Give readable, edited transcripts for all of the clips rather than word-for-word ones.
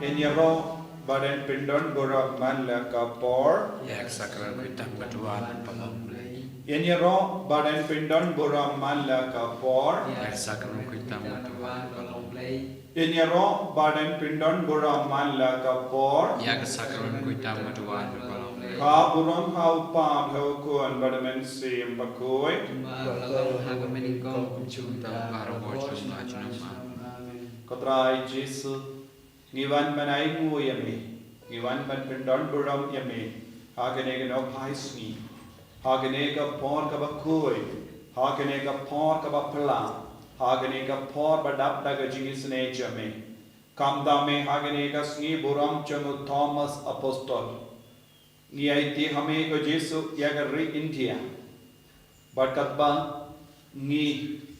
Enyaro badan pindon borak man la kapor. Yak sakran kuitam batuan palomlei. Enyaro badan pindon borak man la kapor. Yak sakran kuitam batuan palomlei. Enyaro badan pindon borak man la kapor. Yak sakran kuitam batuan palomlei. Ka buram hau pa hau kuan badamen sim bakoi. Kotrai Jesu ngiwan manai ngu yami ngiwan ban pendon buram yami hagane ga no paisni hagane ga por ka bakoi hagane ga por ka bapla hagane ga por badap daga jingisne jame kamda me hagane ga sni buram chamu Thomas Apostle ni aiti hame ko Jesu yagari India barkatba ni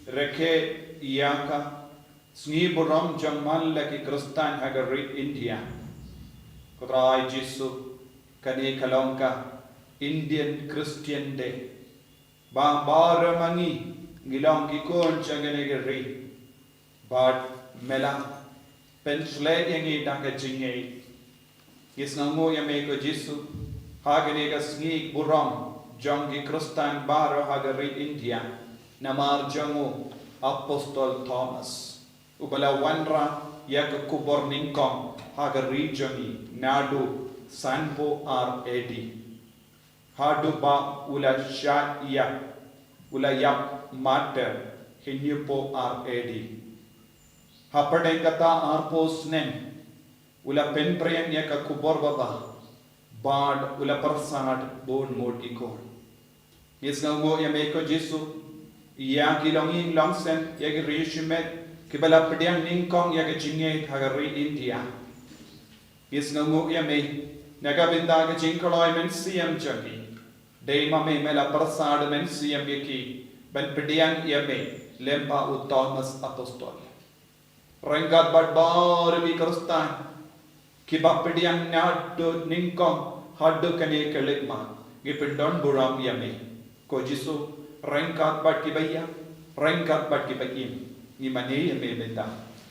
reke yaka Sni buram Jingmane laki Kristan hagari India. Kotrai Jesu kani kalongka Indian Christian Day. Bang baramangi ngilong kikon changane gari. But mela pensle yangi danga jingay. Isnango yame ko Jesu hagani ka sni buram jangi Kristan baro hagari India. Namar jango Apostol Thomas. Ubala wanra yak kubor ningkong haga regioni nadu sanpo RAD hadu ba ula sha ya ula yap mater hinyupo RAD hapade kata arpos nen ula penprem yak kubor baba bad ula persad bon motikor nisngo yameko Jesu ya kilongin longsen yak rishimet Kibala pediang ningkong ya kejinge hagari India. Yes ngamu ya me naga binda ke jingkaloi men siam jagi. Dei mame mela persad men siam yaki ben pediang ya me lempa u Thomas Apostol. Renggat badbar bi Kristan kiba pediang nadu ningkong hadu kane kelitma gipindon buram ya me. Ko Jesu renggat bad kibaya renggat bad kibaim. Ni mane yame minta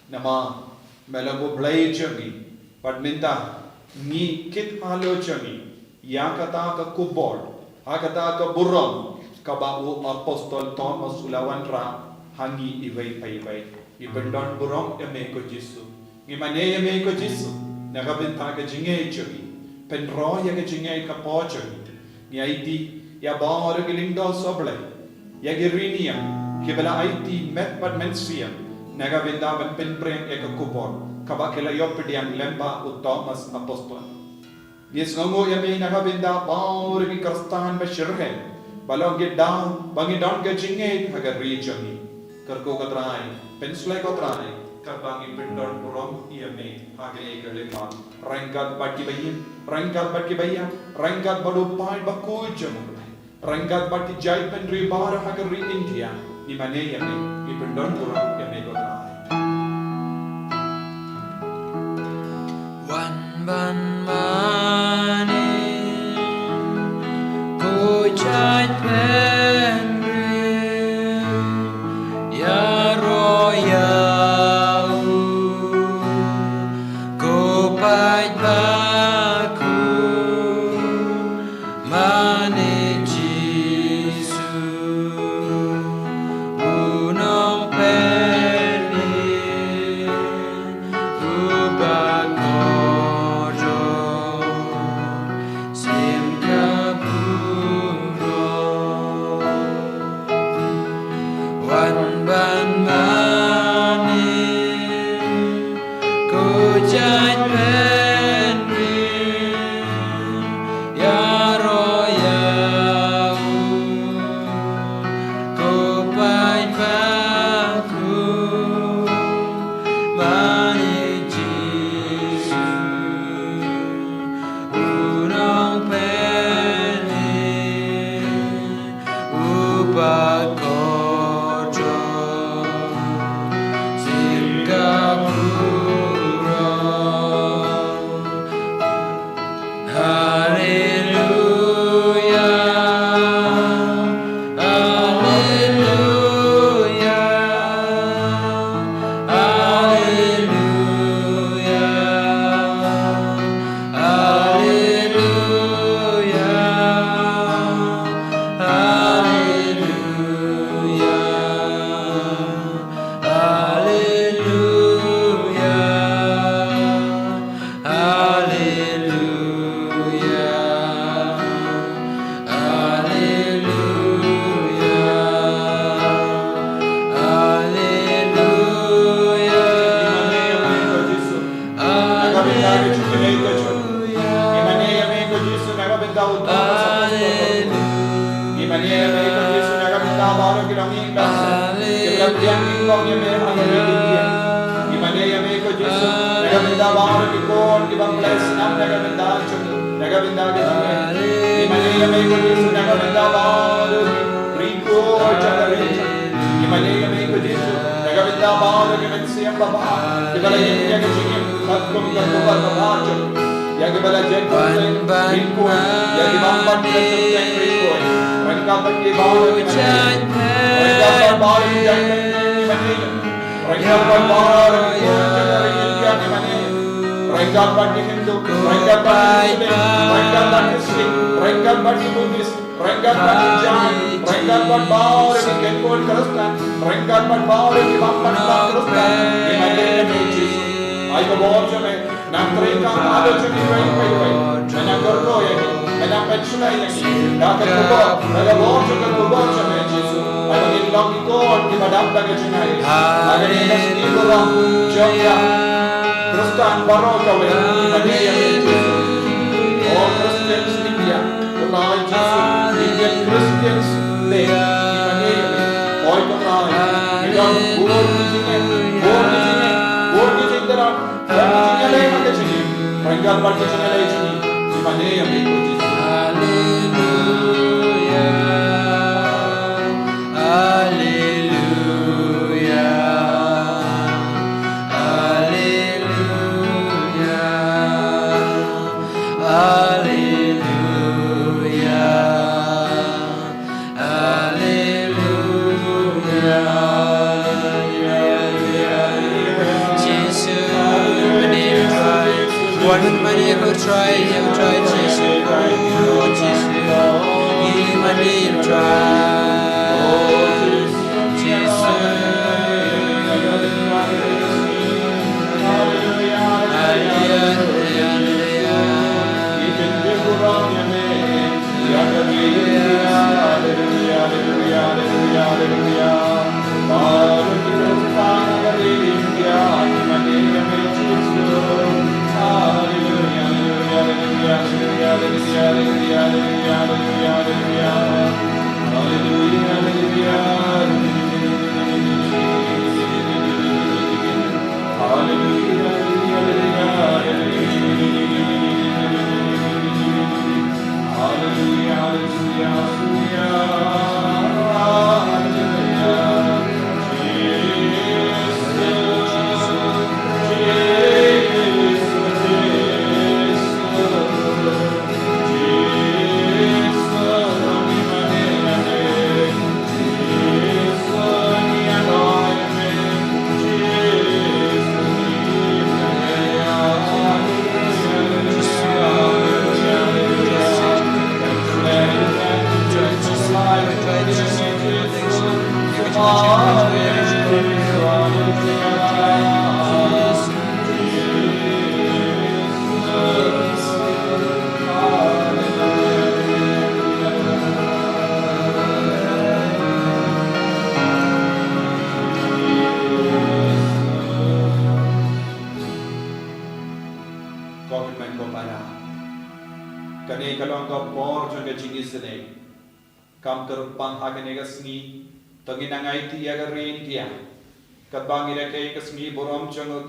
nama melago blai jangi but minta ni kit halo jangi ya kata ka kubol ha kata ka buram ka ba u Apostol Thomas ulawan ra hangi iwai pai ibendon buram yame ko Jesu ni mane yame ko Jesu naga binta ka jinge jangi pen ro ya ka jinge ka po jangi ni aiti ya ba or gilindo soble ya girinia Kibala IT met but mensiam naga vinda ben penprem eka kubor kabakela yopedian lemba u Thomas Apostol yes ngomo yame naga vinda baur ki Kristan bashirhe balong get down bangi down ke jinge hagar regioni karko katrai pensle katrai kabangi pindon purom yame hagale kelema rangkat baki bayin rangkat badu pai baku jamu rangkat baki jai pen ribar hagari India ni mane yame ipendon kurang yame kotrai Wan ban mane ko chai penre ya roya ko pai baku mane Ku jai pen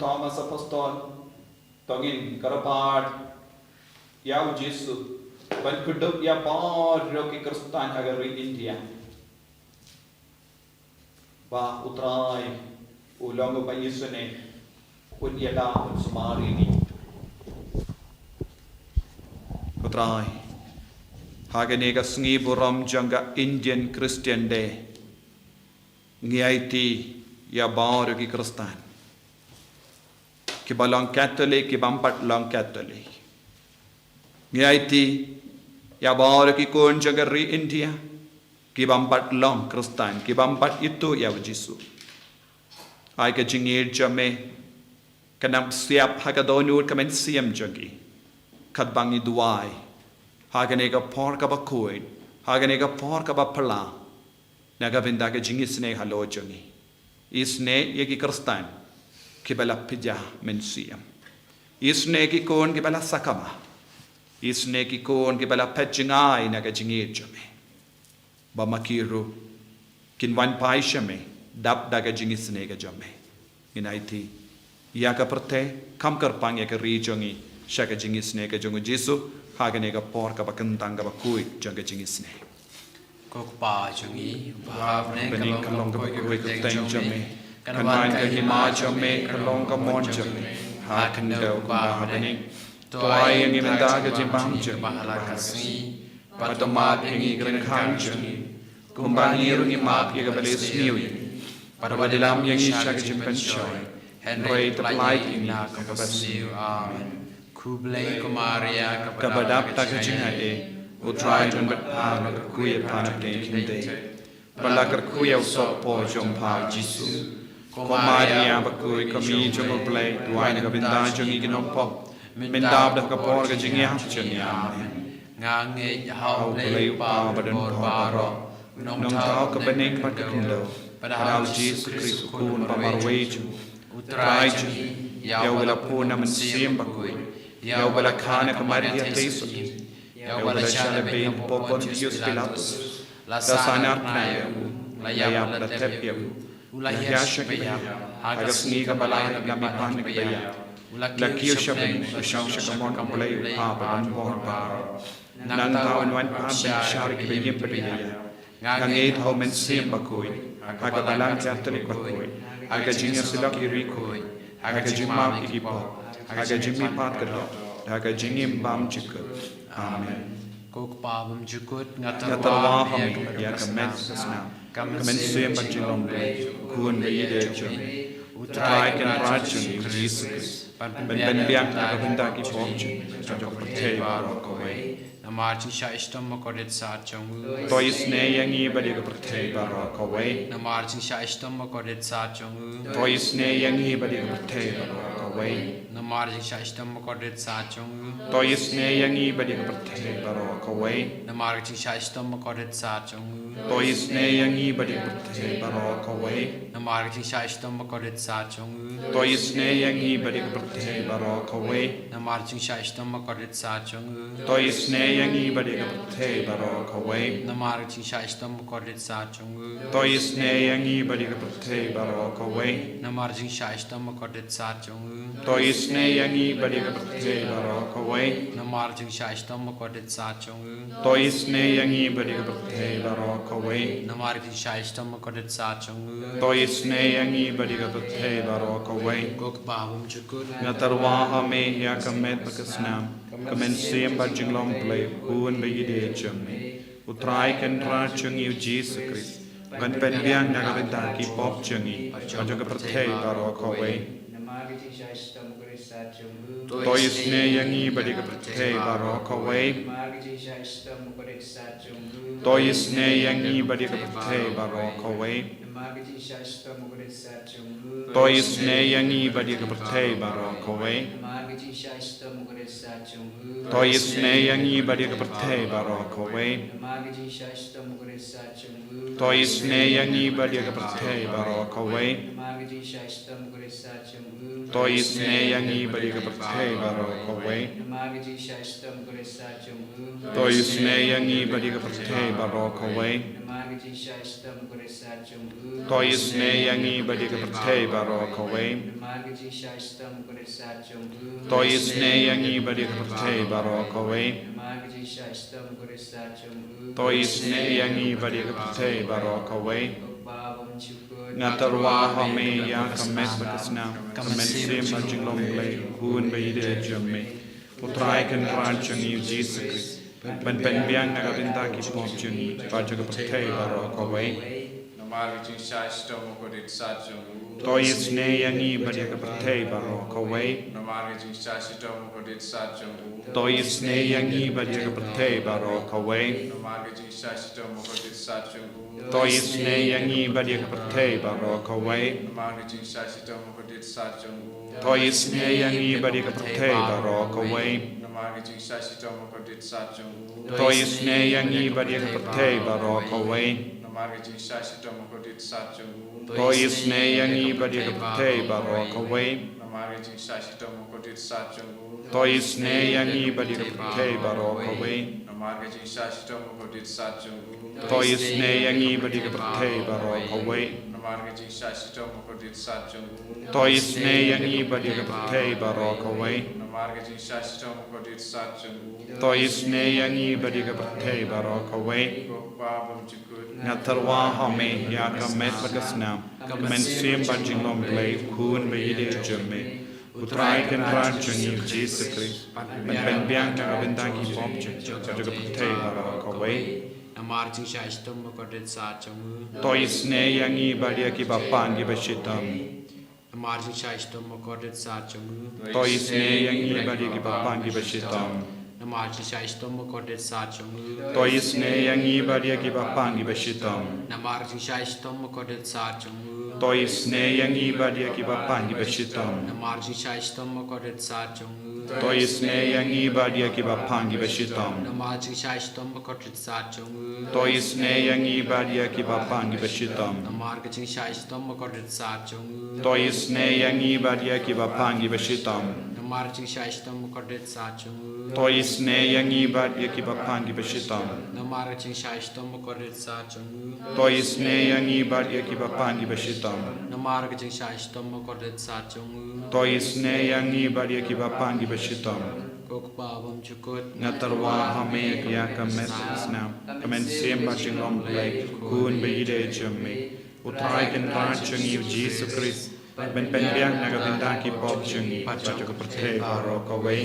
Thomas Apostol Tongin Karapad Yau Jesu Ban Kudup Ya Par Roki Kristan Agari India Ba Utrai Ulongo Pa Yisune Unyada Sumari Utrai Haganega Sngi Buram Janga Indian Christian Day Ngiaiti Ya Bar Roki Kristan Kiba long Catholic, kibampat long Catholic. Ngaiti ya bawa ki kon jagari India, kibampat long Kristen, kibampat itu ya Yesus. Ay ka jingir jame, kanam siap hagadonur kamen siam jagi, kadbangi duai, haganega porka bakuin, haganega porka bapala, nagavinda ka jingisne halo jagi. Isne yaki Kristen. Kibala pija mensiam. Isneki kon ke bala sakama. Isneki kon ke bala petjingai na ka jingejame. Ba makiru kinwan paishame dap daga jingisne ka jame. Inaiti ya ka perte kam karpang ya ka rijongi shaka jingisne ka jongo Jesu hagane ka por ka bakentang ka bakui jonga jingisne. Kok pa jongi bhavne Bening kalong ka bakui ka teng jame. Kanwan ka hima jame kalong ka mon jame. Hakan daw ka bening. Toai yang imenda ka jimbang jame. Bahalakasni Patomat yang igran kang jame. Kumbangi rungi map ya ka balis niwi. Parwadilam yang isha ka jimpen shoy. Henry teplai ina ka kabasiu. Amen. Kublai kumaria Kabadap tak jingai. Utrai tun berpan kuya panak ne kinde. Balakar kuya usop po jompa Jesu. Kumaria bakui kami jompa play. Tuai na kabinda jongi ginompo. Mindab dah kapor ka jingia jongi. Amen. Ngange Hau hau play play upa badan baro. Nong tau ka bening pat kindo. Padahal Jesu Kristus kun pamarweju. Utrai jongi. Yau bala puna mensiam bakui. Yau bala kana kamaria tesu. Yau bala shala bain popon Pius Pilatus. La sanar naya layap la tepya ulayasha kaya agas ni ka balay nami panik kaya lakiyo siya bin asyang siya kamon kamulay papalan pohon paro nang taon wan pabin syari kibigim pagaya ngangit ho mensim bakuy aga balang jatulik bakuy aga jinger silak irikoy aga jimam ikipo aga jimi pat kadot aga jingim bam chikut. Amen. Kok pabum jukut Ngatarwa ham ya kamen sasna kamen suyem bajilom ble kun beide jom utrai kan rajun Jesus ben biang ka benda ki pokju jom pertei baro kowe Namarjing sha istom makodet sa chongu tois ne yangi badi ka pertei baro kowe Namarjing sha istom makodet sa chongu tois ne yangi badi ka pertei baro kowe Namarjing sha istom makodet sa chongu tois ne yangi badi ka pertei baro kowe Namarjing sha istom makodet sa chongu tois ne yangi badi ka pertei baro kowe Namarjing sha istom makodet sa chongu tois ne yangi badi ka pertei baro kowe Namarjing sha istom makodet sa chongu tois ne yangi badi ka pertei baro kowe Namarjing sha istom makodet sa chongu tois ne yangi badi ka pertei baro kowe Namarjing sha istom makodet sa chongu tois ne yangi badi ka pertei baro kowe Namarjing sha istom makodet sa chongu tois ne yangi badi ka pertei baro kowe Namarjing sha istom makodet sa chongu tois ne yangi badi ka pertei baro kowe Kok pabum jukut ngatarwa hame ya kamet bakasnam kamen siem bajinglom play huan beide jame utrai kan rachung yu Jesus Christ ban pen biang na kabenta ki pop changi ajo ka pertei baro kowe tois ne yangi badi ka pertei baro kowe tois ne yangi badi ka pertei baro kowe tois ne yangi badi ka pertei baro kowe tois ne yangi badi ka pertei baro kowe tois ne yangi badi ka pertei baro kowe tois ne yangi badi ka pertei baro kowe tois ne yangi badi ka pertei baro kowe tois ne yangi badi ka pertei baro kowe tois ne yangi badi ka pertei baro kowe tois ne yangi badi ka pertei baro kowe ngatarwa hame ya kamet bakasna kamen sim bajinglom play hun beide jame utrai kan rachung yu Jesus Christ ben biang na kabinta ki pop juni bajo ka pertei baro kowe Namarjing sha istom makodet sa chongu tois ne yangi badi ka pertei baro kowe Namarjing sha istom makodet sa chongu tois ne yangi badi ka pertei baro kowe Namarjing sha istom makodet sa chongu tois ne yangi badi ka pertei baro kowe Namarjing sha istom makodet sa chongu tois ne yangi badi ka pertei baro kowe Namarjing sha istom makodet sa chongu tois ne yangi badi ka pertei baro kowe Namarjing sha istom makodet sa chongu tois ne yangi badi ka pertei baro kowe Namari jing shashtam kodit satchungu. Toi sne yangi badi te baro kawe. Namari jing shashtam kodit satchungu. Toi sne yangi badi te baro kawe. Namari jing shashtam kodit satchungu. Toi sne yangi badi te baro kawe. Namari jing shashtam kodit satchungu. Toi sne yangi badi te baro kawe. Babam chukut. Natarwa hame ya kamet bagasnam. Men sim bajingom play kun beide jemme. Utrai kan rajani Jesus Christ. Ben biang na bendagi pomche. Jaga te baro kawe. Namar jing shaishtam kodit satchungu. Toi sne yangi badi ki bapangi bashitam. Namar jing shaishtam kodit satchungu. Toi sne yangi badi ki bapangi bashitam. Namar jing shaishtam kodit satchungu. Toi sne yangi badi ki bapangi bashitam. Namar jing shaishtam kodit satchungu. Toi sne yangi badi ki bapangi bashitam. Namar jing shaishtam kodit satchungu. Toi sne yangi badi ki bapangi bashitam. Namar jing shaishtam kodit satchungu. Toi sne yangi badi ki bapangi bashitam. Namar jing shaishtam kodit satchungu. Toi sne yangi badi ki bapangi bashitam. Namar jing shaishtam kodit satchungu. Toi sne yangi badi ki bapangi bashitam. Namar jing shaishtam kodit satchungu. Toi sne yangi badi ki bapangi bashitam. Namar jing shaishtam kodit satchungu. Toi sne yangi badi ki bapangi bashitam. Kok babam chukut. Natarwa hame ya kamet snam. Kamen sim bajingom play kun beide jemme. Utrai kan rajani Jesus Christ. Ben biang na bendagi pomche. Jaga te baro kawe.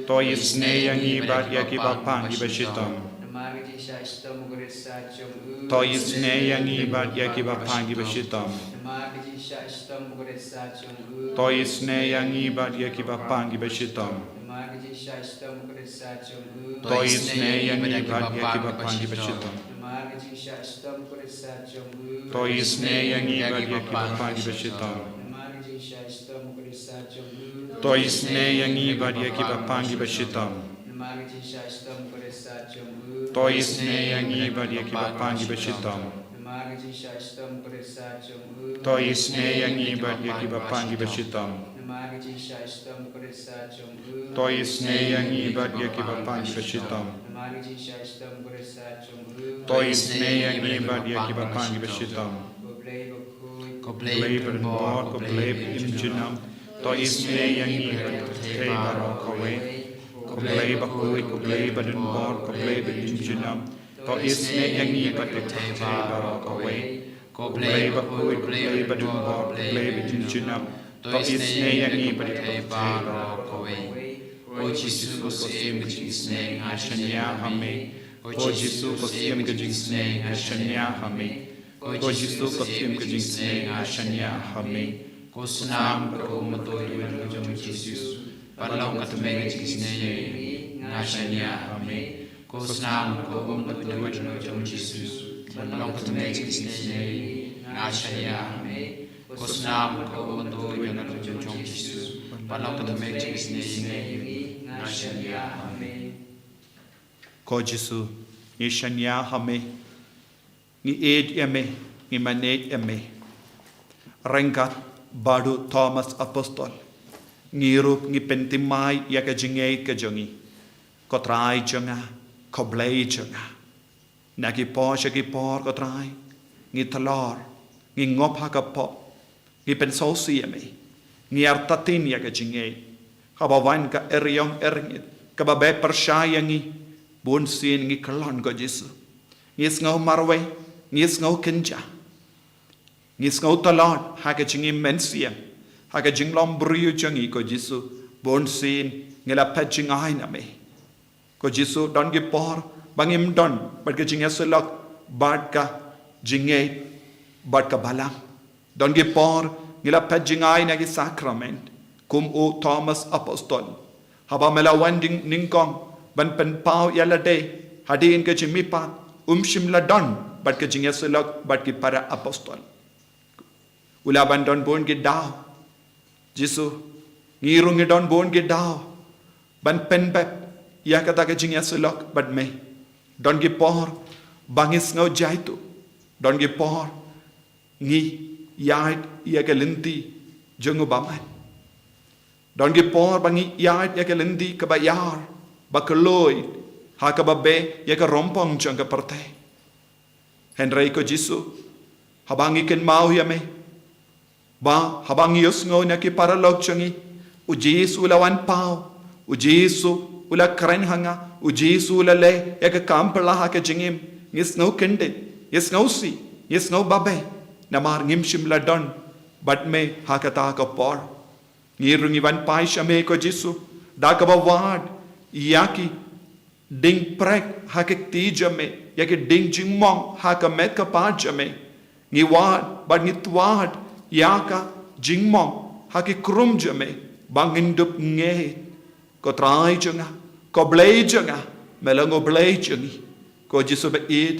Toi sne yangi badi ki bapangi bashitam. Toi sne yangi badi ki bapangi bashitam. Toi sne yangi badi ki bapangi bashitam. Toi sne yangi badi ki bapangi bashitam. Toi sne yangi badi ki bapangi bashitam. Toi sne yangi badi ki bapangi bashitam. Toi sne yangi badi ki bapangi bashitam. Toi sne yangi badi ki bapangi bashitam. Toi sne yangi badi ki bapangi bashitam. Toi sne yangi badi ki bapangi bashitam. Ko Bleib bor ko bleib im jinam. Toi sne yangi te baro kawe. Ko bleib den bor ko bleib im jinam. Toi sne yangi badi te baro kawe. Ko bleib den bor ko bleib im jinam. Toi sne yangi badi te baro kawe. O Jesus ko sim jing sne ashanya hame. O Jesus ko sim jing sne ashanya hame. O Jesus ko sim jing sne ashanya hame. ko sunam ko matoi wen jom Jesus. Palong katme jing sne ngashanya hame. Ko sunam ko matoi wen jom Jesus. Palong katme jing sne ngashanya hame. Ko sunam ko matoi wen jom Jesus. Palong katme jing sne ngashanya hame. Ko Jesus ni shanya hame. Ni ed eme ni manet eme. Rengat badu Thomas Apostol. Ngirup ni pentimai ya ka jingay ka jongi. Ko try jonga, ko blay jonga. Nagi po siya ki por ko try. Ni talor, ni ngop ha ka po. Ni pensosi eme. Ni artatin ya ka jingay. Kabawan ka eryong eringit. Kababe persyayangi. Bunsin ni kalon ko Jesu. Ngis ngau marwe, ngis ngau kenja. Ngis ngau talon, haka jingi mensiam. Haka jinglom brio jangi ko Jesu. Bunsin ngila pejing aina me. Ko Jesu don gi por, bangim don, bat ka jingi selok, bat ka jingi, bat ka balang. Don gi por, ngila pejing aina gi sakrament. Kum o Thomas Apostol. Haba mela wanding ningkong, ban pen pau yala day, hadin ka jimipa, shimla don, bat ka jingi selok, bat ki para apostol. Ulaban don bon ki daw. Jesu, ngirung ki don bon ki daw. Ban pen bep, ya kata ka jingi selok, bat me. Don ki por, bangis ngau jaitu. Don ki por, ngi yait yakelinti jungu baman. Don gi por bangi yait yakelinti kabayar bakaloi hakababe yakarompong janga parte. Henry ko Jisu habangi ken mau yame ba habangi yusngo na ki paralog changi u Jisu lawan pau u Jisu ula kren hanga u Jisu ula le yaka kampala haka jingim ngis no kende yes no si yes no babe namar ngim shimla don but me hakata ka por ngirungi wan pai shame ko Jisu da ka ba wad yaki ding prek hakik ti jame yaki ding jingmong haka met ka pa jame ngi wad but ngi twad yaka jingmong haki krum jame bangin dup nge ko trai janga ko blei janga melango blei jangi ko Jisu ba id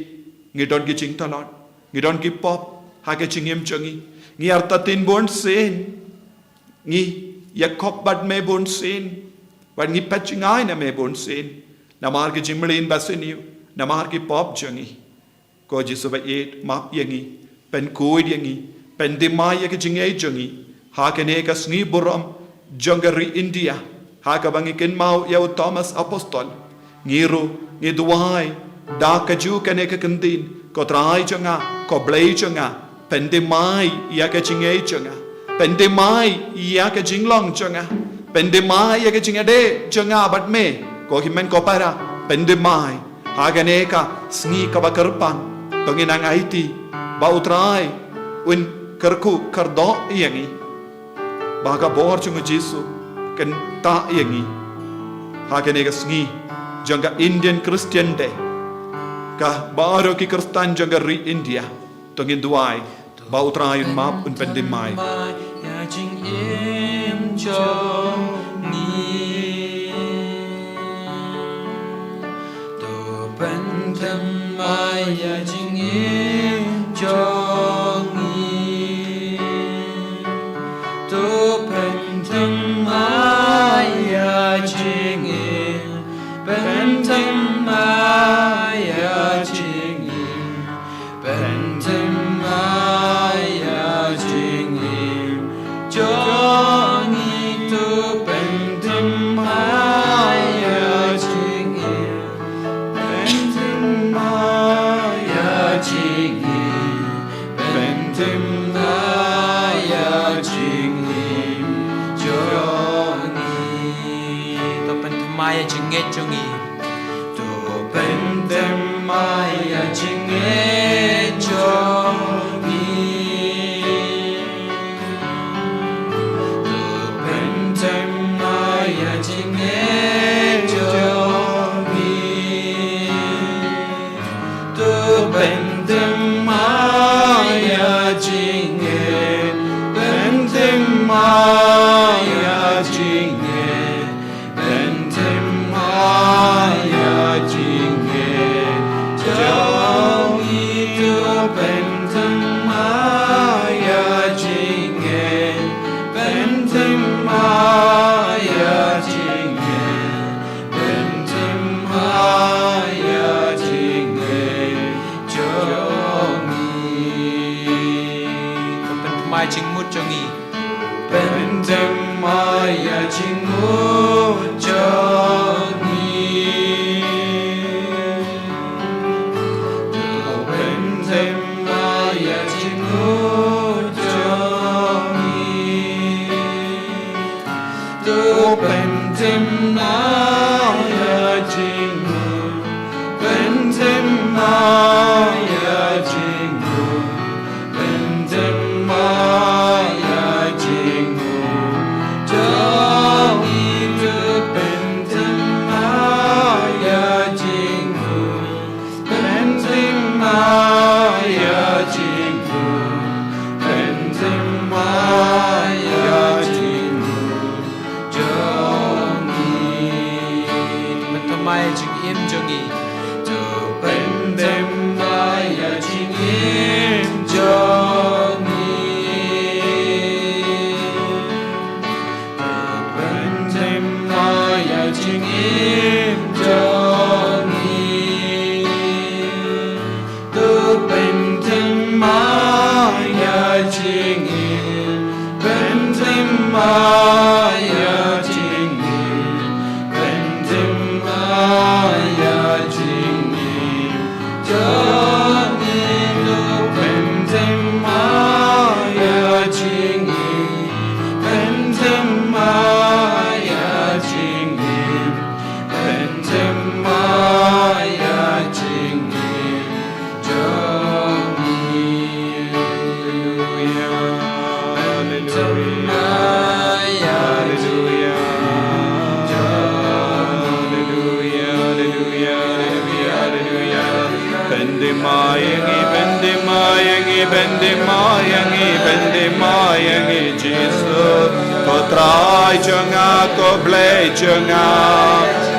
ngi don gi jing talon ngi don gi pop haka jingim jangi ngi artatin bon sen ngi yakop bad me bon sen but ngi pachingai na me bon sen namar gi jimlin basiniu namar gi pop jangi ko Jisu ba id map yangi pen koid yangi pen dimai yak jingai jangi haka ne ka sngi buram jangari India haka bangi ken mau yau Thomas apostol ngiru Jingduwai da ka ju ka ne ka kandin ko trai janga ko blei janga pen dimai yak jingai janga pen dimai yak jinglong janga pen dimai yak jingade janga bat me ko himen ko para pen dimai haka ne ka sngi ka bakarpan tonginang aiti ba utrai un kerku kerdo yangi baga bor chung Jisu kan ta yangi hagane ga sngi janga Indian Christian de ka baro ki Kristan janga ri India tongin duai ba utrai un map un pendimai ya jing im cho ni to pendimai ya jing im cho Maya ble janga,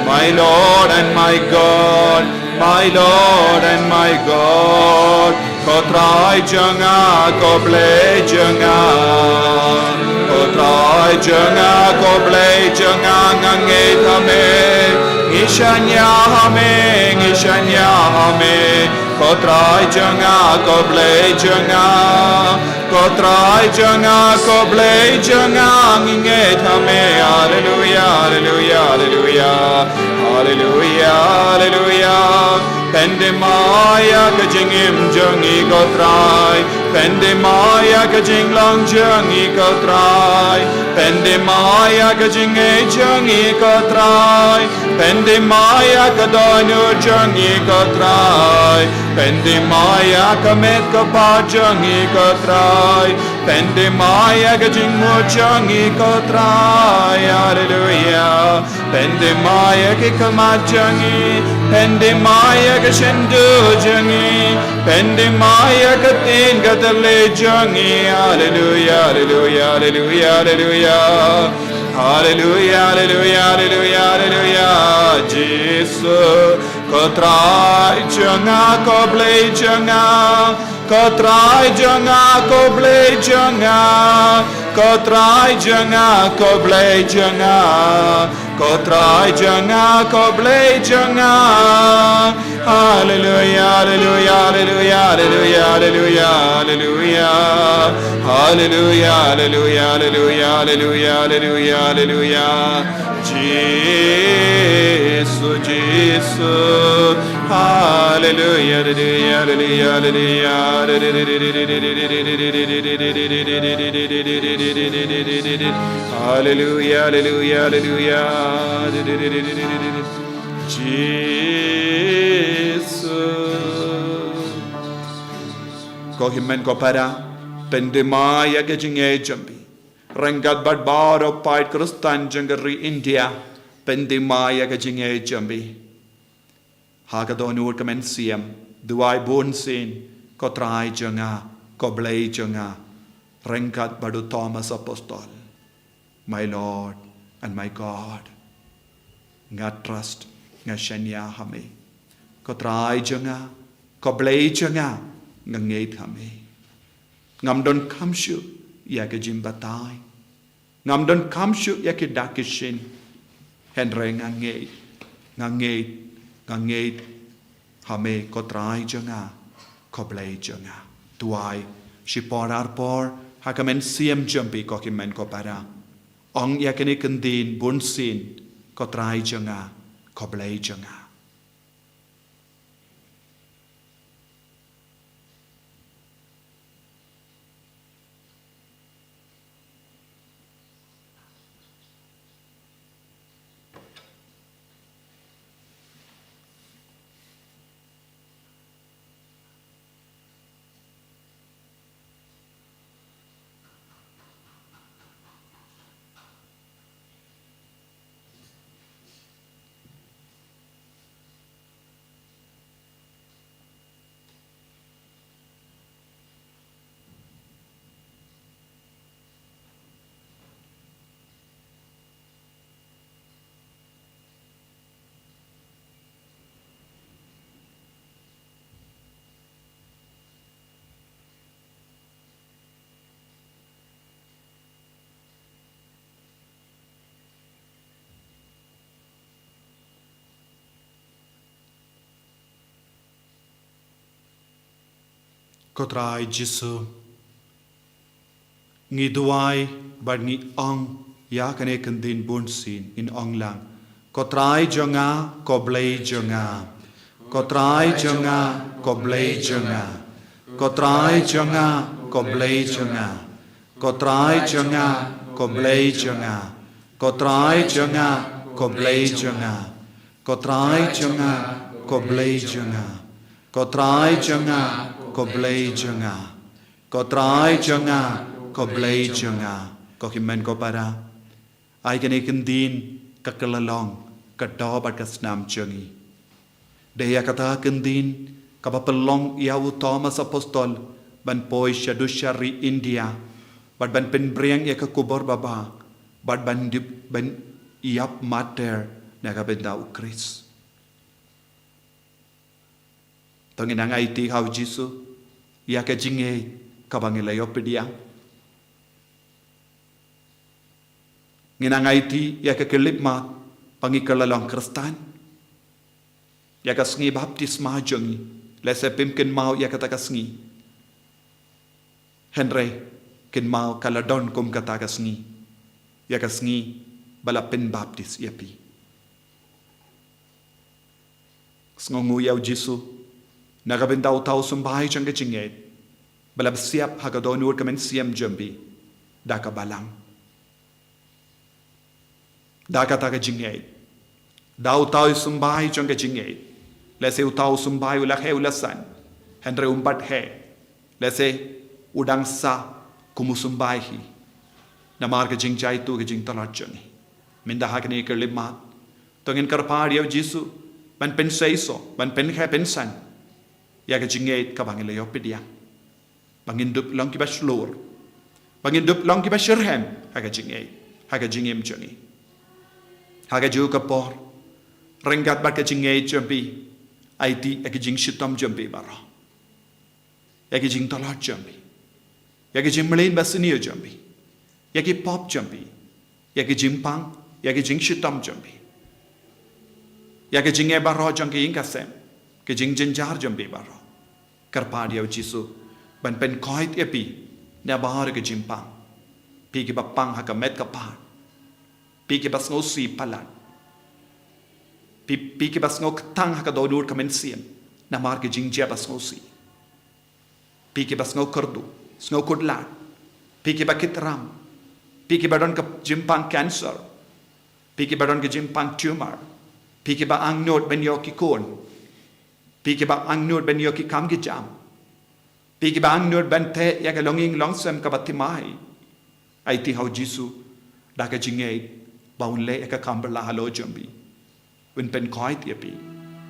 my Lord and my God, my Lord and my God. Kotrai janga ko ble janga, kotrai janga ko ble janga ngange thame, ngishanya hame, ngishanya hame. Kotrai janga ko ble janga, kotrai janga ko ble janga nge thame. Hallelujah, hallelujah, hallelujah, hallelujah, hallelujah. Pendemaya ka jingim jangi kotrai, pendemaya ka jinglang jangi kotrai, pendemaya ka jinge jangi kotrai, pendemaya ka danu jangi kotrai, pendemaya ka met ka pa jangi kotrai, pendemaya ka jingmu jangi kotrai. Hallelujah. Pendemaya ka kamat jangi, pendemaya ka shendu jangi, pendemaya ka tin ka tale jangi. Hallelujah, hallelujah, hallelujah, hallelujah, hallelujah, hallelujah, hallelujah, hallelujah. Jesus, kotrai janga ko ble janga, kotrai janga ko ble janga, kotrai janga ko ble janga, kotrai janga ko ble janga. Hallelujah, hallelujah, hallelujah, hallelujah, hallelujah, hallelujah, hallelujah, hallelujah, hallelujah, hallelujah, hallelujah, hallelujah. Jesus, Jesus, hallelujah, hallelujah, hallelujah, hallelujah, hallelujah, hallelujah. Jesus. Ko himmen ko para pendemaya ke jinge jambi. Rangat bad baro pait krustan jangari India pendemaya ke jinge jambi. Hagadonur kamen siam duai bon sin ko trai janga ko blei janga. Rangat badu Thomas Apostol. My Lord and my God. Nga trust nga shanya hame. Ko trai janga ko blei janga nga ngeit hame. Ngam don kamshu ya ke jimbatai. Ngam don kamshu ya ke dakishin. Henre nga ngeit hame ko trai janga ko blei janga. Tuai shipor arpor hakamen siam jampi ko kimen ko para. Ong ya ke ni kendin bunsin ko trai janga ko blei janga. Kotrai Jisu Ngduwai bar ngi ong ya kane kendin bunsin in ong lang. Kotrai jonga ko blei jonga. Kotrai jonga ko blei jonga. Kotrai jonga ko blei jonga. Kotrai jonga ko blei jonga. Kotrai jonga ko blei jonga. Kotrai jonga ko blei jonga. Kotrai jonga ko blei jonga. Kotrai jonga ko blei jonga. Ko himen ko para. Ai kene kendin kakalalong kadabat kasnam jongi. Deya kata kendin kapapelong iau Thomas Apostol ban poi shadushari India. Bad ban penbriang ya ke kubur baba. Bad ban iap mater nagabenda u Chris. Tongin ang IT hau Jisu, ia ke jinge kabangila yopedia. Nginang IT ia ke kelip ma pangikalalang Kristan. Ia ke sengi baptisma jongi, lese pimkin mau ia kata sengi. Henry kin mau kaladon kum kata sengi. Ia ke sengi bala pen baptis ia pi. Sengongu iau Jisu. Nagabindau tau sumbahay siyang kachingit. Balab siap hagadonur kamen siyam jambi. Daka balang. Daka taga jingit. Dau tau sumbahay siyang kachingit. Lese utau sumbahay ulakhe ulasan. Henry umbat he. Lese udang sa kumusumbahi. Namar kaching jay tu kaching talat siyang. Mindaha kani kerlimat. Tungin karpar yaw Jisu. Man pensaiso. Man Pynkhiah pensan. Ya ke jingait ka bangin layo pedia. Bangin dup lang kiba slur. Bangin dup lang kiba shirhem. Haga jingait. Haga jingim jongi. Haga ju ka por. Rengat bat ka jingait jambi. Aiti ya ke jing shitam jambi baro. Ya ke jing talat jambi. Ya ke jing melin basiniyo jambi. Ya ke pop jambi. Ya ke jing pang. Ya ke jing shitam jambi. Ya ke jing baro jangi ingkasem. Ke jing jenjar jambi baro. Karpad yaw Jisu. Ban pen koit epi. Na bahar ke jimpang. Pi ke bapang haka met kapar. Pi ke bas ngosi palan. Pi ke bas ngok tang haka dodur kamen siem. Na mar ke jing jia bas ngosi. Pi ke bas ngok kerdu. Snok kudlan. Pi ke bakit ram. Pi ke badon ke jimpang cancer. Pi ke badon ke jimpang tumor. Pi ke ba angnod ben yo ki kon. Pi ba angnur ben yoki kam ki jam. Pi ba angnur ben te ya ka longing longsam ka batimai. Ai ti hau Jisu da ka jingei baun le ka kambala halo jambi. Un pen koit yapi.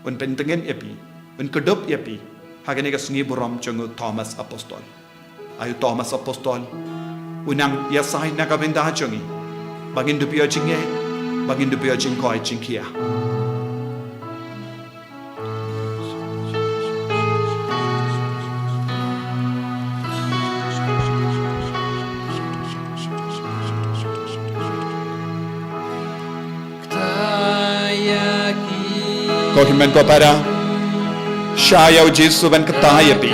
Un pen tengen yapi. Un kedop yapi. Hagane ka sungi buram changu Thomas Apostol. Ayu Thomas Apostol. Unang yasai na ka benda changi. Bangin dupio jingei. Bangin dupio jingkoi Pynkhiah. Kau himen kau para Syayau Jisu ben ketaya pi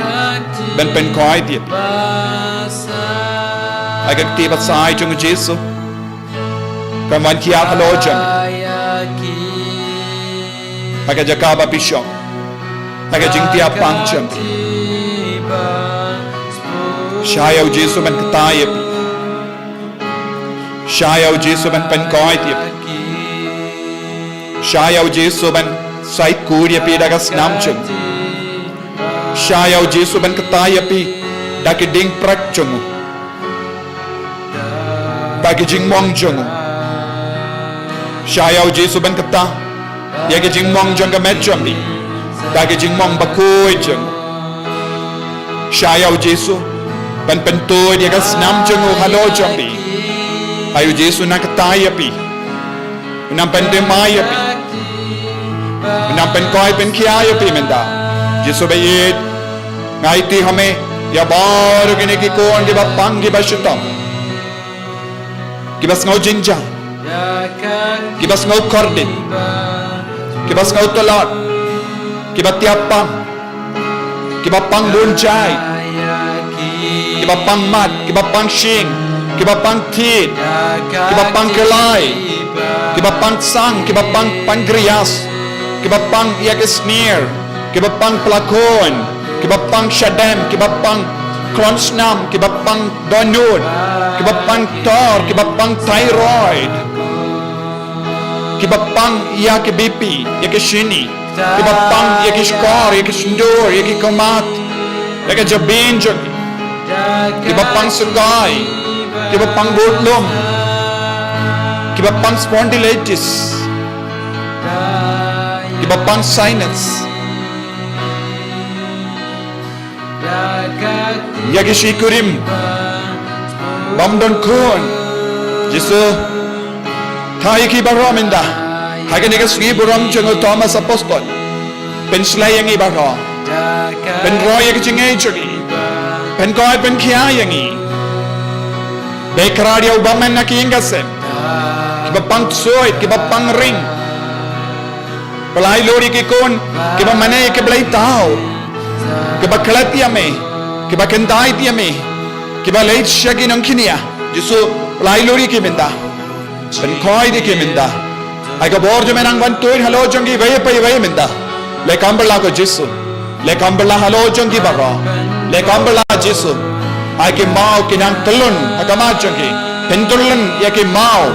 Ben pen koi dia pi Agak tiba sai chung Jisu Kaman kia halo jam Agak jakaba pisong Agak jing tiap pang jam Syayau Jisu ben ketaya pi Syayau Jisu ben pen koi dia pi Syayau Jisu ben sai kuria pi dagas namchung Syayau Jisu ben ketaya pi daki ding prak chungu bagi jingmong chungu Syayau Jisu ben keta yagi jingmong jung ka metjambi daki jingmong bakoi chungu Syayau Jisu ben pentoy dagas namchungu halo jambi ayu Jisu na ketaya pi unam pendemaya pi Menampen koi Pynkhiah pi menda. Jisu bayit ngai ti hame ya baru kini ki kon ki bapang ki bashitam. Ki bas ngau jinja. Ki bas ngau kordit. Ki bas ngau tolat. Ki batiapang. Ki bapang bunjai. Ki bapang mat, ki bapang shing, ki bapang tit, ki bapang kelai, ki bapang sang, ki bapang pankreas. Kibapang iyak sneer, kibapang plakon, kibapang shadem, kibapang kronsnam, kibapang donut, kibapang tor, kibapang thyroid, kibapang iyak BP, iyak shini, kibapang iyak skor, iyak sindur, iyak kamat, iyak jabin jogi, kibapang sugay, kibapang butlum, kibapang spondylitis. Kibapang sinus Yagi shikurim Bamdon kun Jisu Thai ki baro minda. Hagan iga sgi buram jungo Thomas Apostol. Pen slay yang ibaro. Pen roy yang jingai jogi. Pen koi Pynkhiah yang i. Bekaradia ubaman na ki ingasen. Kiba pang soy, kiba pang ring. Pelai lori ki kon, kiba mane ki belai tau. Kiba kelat yame, kiba kentai yame. Kiba leit shagi nang kinia. Jisu pelai lori ki minda. Pen koi di ki minda. Ai ka bor jo menang wan toin halo jongi vaya minda. Le kambala ko Jisu. Le kambala halo jongi baro. Le kambala Jisu. Ai ki mau kinang telun agama jongi. Pen telun ya ki mau.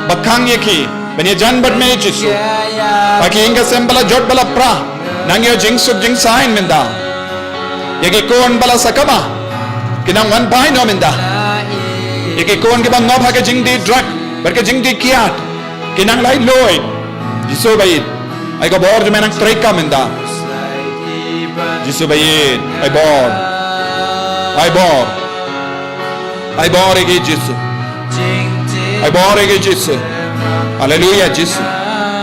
Bakang ya ki. Benya jan bad me Jisu. Aki inga sembala jod bala pra. Nangyo jingsuk jingsain minda. Ya ki kon bala sakama. Kinang wan pai no minda. Ya ki kon ki bang ngob ha ke jingdi drug. Berke jingdi kiat. Kinang lai loy. Jisu bayit. Ai ka bor jo menang treka minda. Jisu bayit. Ai bor. Ai bor. Ai bor ege Jisu. Ai bor ege Jisu. Hallelujah Jisu.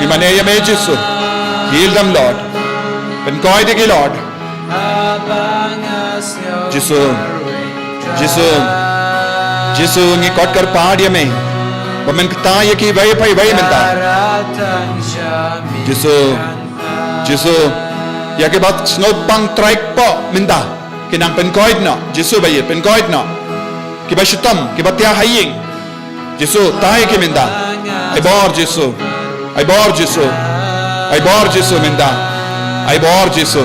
Gimana ya me Jisu. Heal them Lord. Pynkhiah digi Lord. Jisu. Jisu. Jisu ngi kot kar paad ya me. Bamen kta ya ki vaya minta. Jisu. Jisu. Ya ke bat snow pang traik po minta. Kinang Pynkhiah no. Jisu bayi Pynkhiah no. Kiba shitam, kiba tia haying. Jisu tae ki minda. Ai bor Jisu. Ai bor Jisu. Ai bor Jisu minda. Ai bor Jisu.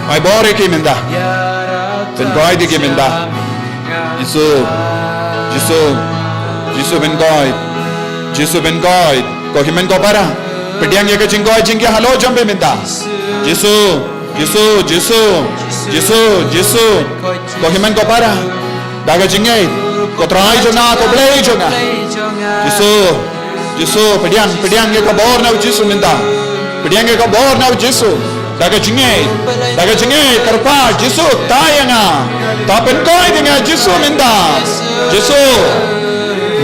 Ai bor ki minda. Pynkhiah di ki minda. Jisu. Jisu. Jisu Pynkhiah. Jisu Pynkhiah. Ko himen ko para. Pediang ye ke Jingduwai jingke halo jambe minda. Jisu. Jisu. Jisu. Jisu. Jisu. Ko himen ko para. Daga jingai, ko try jonga, ko play jonga. Jisu, pediang ye ko bor na Jisu minta. Pediang ye ko bor na Jisu. Daga jingai, karpa Jisu tayanga. Ta Pynkhiah dinga Jisu minta. Jisu,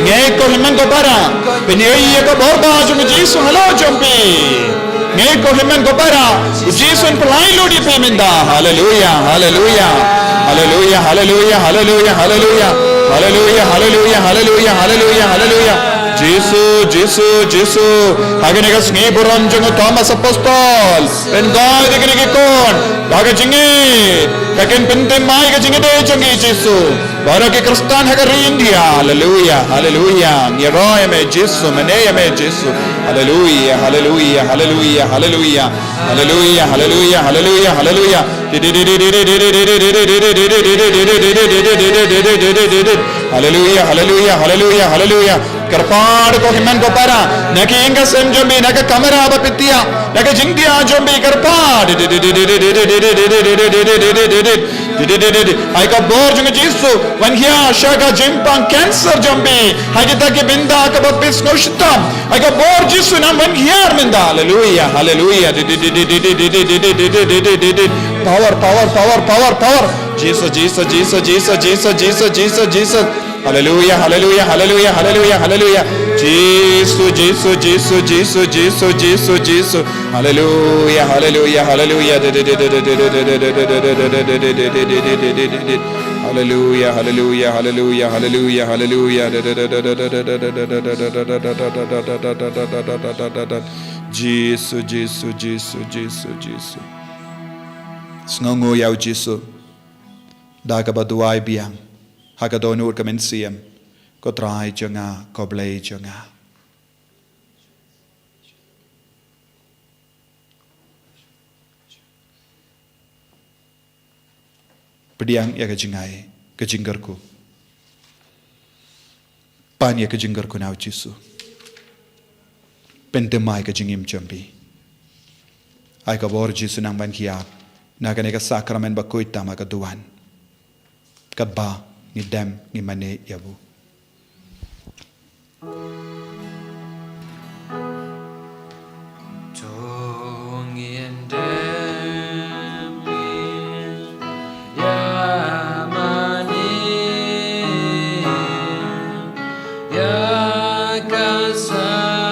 ngai ko himan ko para. Peniai ye ko bor ba jonga Jisu halo jompi. Ngai ko himan ko para. Jisu in pelai lodi pe minta. Hallelujah, hallelujah. Hallelujah, hallelujah, hallelujah, hallelujah, hallelujah, hallelujah, hallelujah, hallelujah, hallelujah. Jisu, Jisu, Jisu. Hagen ega sngi buram jungo Thomas Apostol. Pynkhiah digi kon. Daga jingi. Kaken pente mai ga jingi de jungi Jisu. Bara ke Kristen haga India. Hallelujah, hallelujah. Ngiroy me Jisu, mene me Jisu. Hallelujah, hallelujah, hallelujah, hallelujah. Hallelujah, hallelujah, hallelujah, hallelujah. Hallelujah, hallelujah, hallelujah, hallelujah. Karpad ko himan ko para. Naki inga sem jombi, naka kamera ba pitia. Naka jingdia jombi karpad. Ai ka bor junga Jisu. Pynkhiah shaga jimpang cancer jombi. Hai kita ke binda ka bapis no shitam. Ai ka bor Jisu nam Pynkhiah minda. Hallelujah, hallelujah. Power, power, power, power, power. Jesus, Jesus, Jesus, Jesus, Jesus, Jesus, Jesus, Jesus. Hallelujah, hallelujah, hallelujah, hallelujah, hallelujah. Jesus, Jesus, Jesus, Jesus, Jesus, Jesus, Jesus. Hallelujah, hallelujah, hallelujah. Hallelujah, hallelujah, hallelujah, hallelujah, hallelujah. Jesus, Jesus, Jesus, Jesus, Jesus. Sngongo yau Jisu. Daga baduai biang. Hagadonur kamensiam. Ko trai jonga, ko blei jonga. Pediang ya kejingai, kejinggarku. Pan ya kejinggarku nau Jisu. Pentemai kejingim jambi. Ai ka bor Jisu nang Pynkhiah. Naga nega sakramen bakuita maga duan. Kadba ni dem ni mane yabu. Ya kasar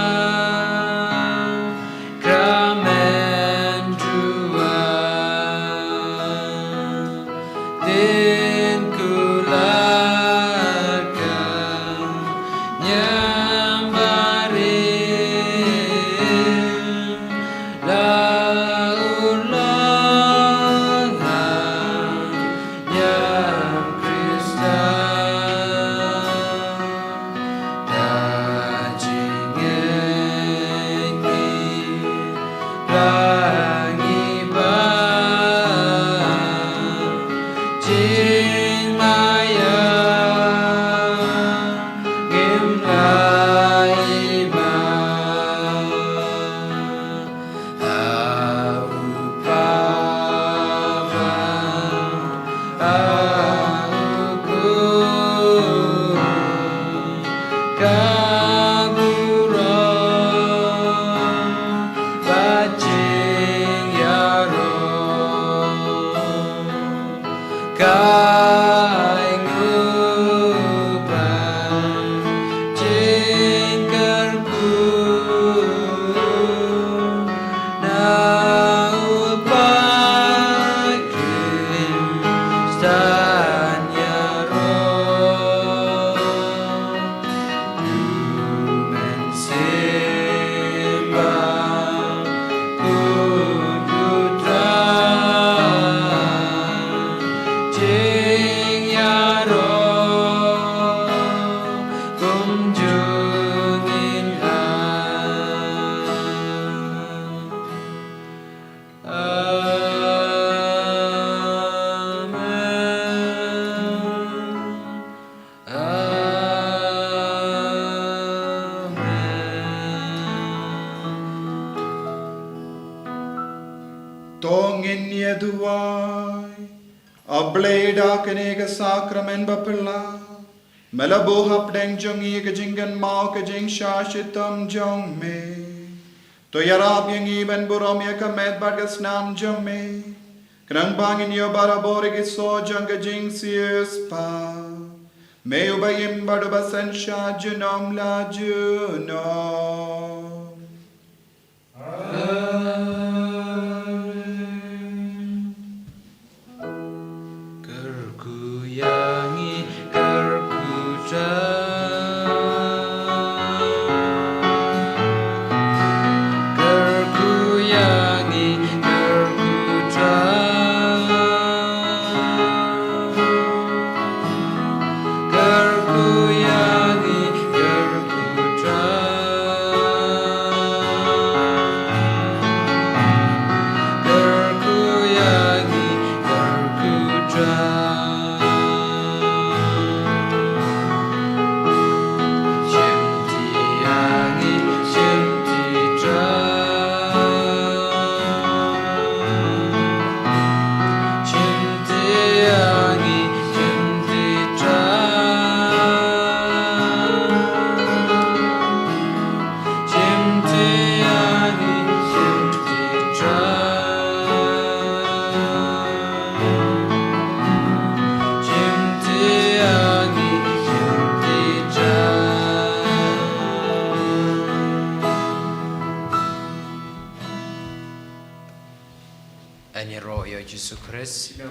Tongin Jingduwai, Ableda Kenega Sacrament Bapilla, Melabo Hapdeng Jongi Jingan Mau Jing Shashitam Jong Me, Toyarab Yangi Ben Buromia Kamet Bagas Nam Jong Me, Krang Bangin Yobarabori So Janga Jing Sius Pa, Meubayim Baduba Sensha Junom La Junom. Ani roh ya Jesus Christ.